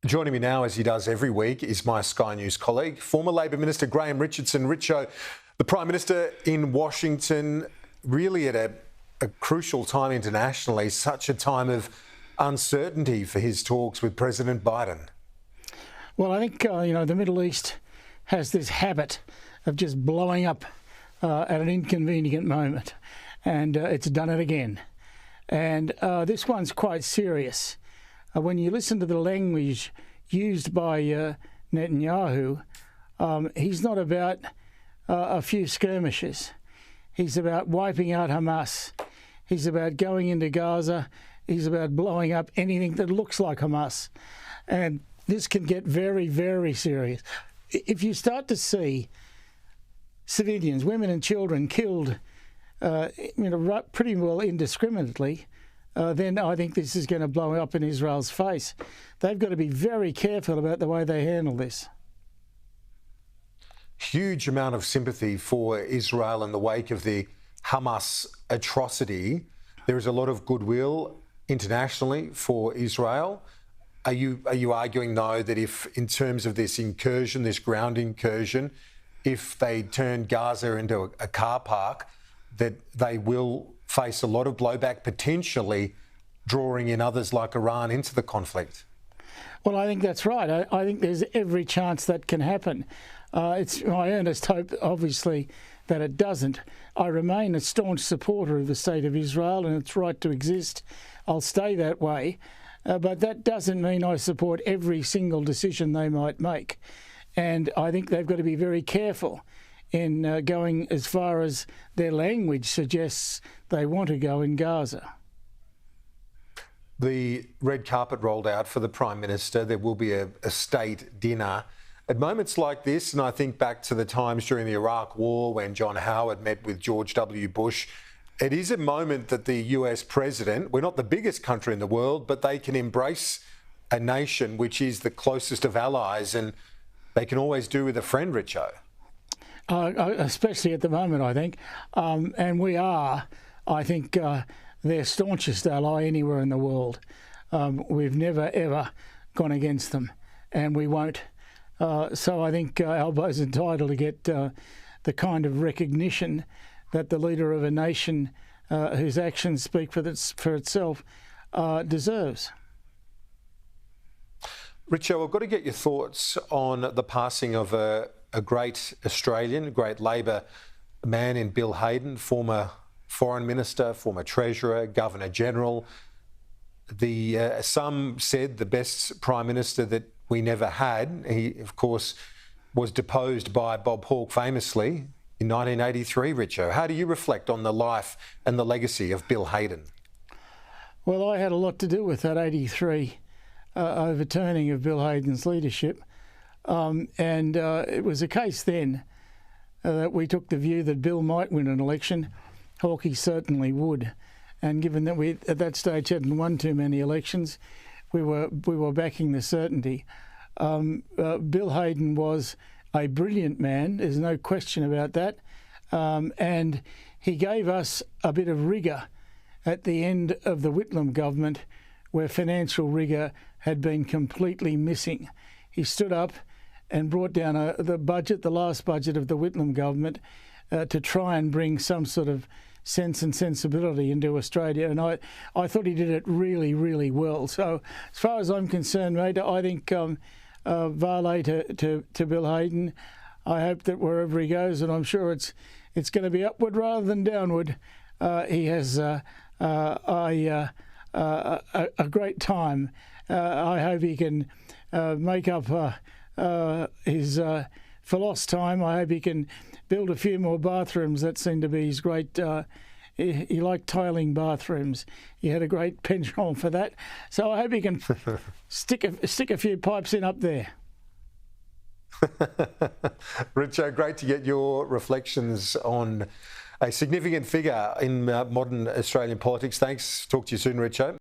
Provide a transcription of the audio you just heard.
Joining me now, as he does every week, is my Sky News colleague, former Labor Minister Graham Richardson. Richo, the Prime Minister in Washington, really at a crucial time internationally, such a time of uncertainty for his talks with President Biden. Well, I think, the Middle East has this habit of just blowing up at an inconvenient moment, and it's done it again. And this one's quite serious. When you listen to the language used by Netanyahu, he's not about a few skirmishes. He's about wiping out Hamas. He's about going into Gaza. He's about blowing up anything that looks like Hamas. And this can get very, very serious. If you start to see civilians, women and children killed, pretty well indiscriminately, then I think this is going to blow up in Israel's face. They've got to be very careful about the way they handle this. Huge amount of sympathy for Israel in the wake of the Hamas atrocity. There is a lot of goodwill internationally for Israel. Are you arguing, though, that if, in terms of this incursion, this ground incursion, if they turn Gaza into a car park, that they will face a lot of blowback, potentially drawing in others like Iran into the conflict? Well, I think that's right. I think there's every chance that can happen. It's my earnest hope, obviously, that it doesn't. I remain a staunch supporter of the state of Israel and its right to exist. I'll stay that way. But that doesn't mean I support every single decision they might make. And I think they've got to be very careful in going as far as their language suggests they want to go in Gaza. The red carpet rolled out for the Prime Minister. There will be a state dinner. At moments like this, and I think back to the times during the Iraq War when John Howard met with George W. Bush, it is a moment that the US president, we're not the biggest country in the world, but they can embrace a nation which is the closest of allies, and they can always do with a friend, Richo. Especially at the moment, I think. And we are, I think, their staunchest ally anywhere in the world. We've never, ever gone against them, and we won't. So I think Albo's entitled to get the kind of recognition that the leader of a nation whose actions speak for itself deserves. Richo, I've got to get your thoughts on the passing of a great Australian, a great Labor man in Bill Hayden, former Foreign Minister, former Treasurer, Governor General. Some said the best Prime Minister that we never had. He, of course, was deposed by Bob Hawke famously in 1983, Richo. How do you reflect on the life and the legacy of Bill Hayden? Well, I had a lot to do with that 83 overturning of Bill Hayden's leadership. It was a case then that we took the view that Bill might win an election. Hawke certainly would. And given that we at that stage hadn't won too many elections, we were backing the certainty. Bill Hayden was a brilliant man, there's no question about that. And he gave us a bit of rigour at the end of the Whitlam government, where financial rigour had been completely missing. He stood up and brought down the last budget of the Whitlam government to try and bring some sort of sense and sensibility into Australia. And I thought he did it really, really well. So as far as I'm concerned, mate, I think valet to Bill Hayden. I hope that wherever he goes, and I'm sure it's going to be upward rather than downward, he has a great time. I hope he can make up his for lost time. I hope he can build a few more bathrooms. That seemed to be his great. He liked tiling bathrooms. He had a great penchant for that. So I hope he can stick a few pipes in up there. Richo, great to get your reflections on a significant figure in modern Australian politics. Thanks. Talk to you soon, Richo.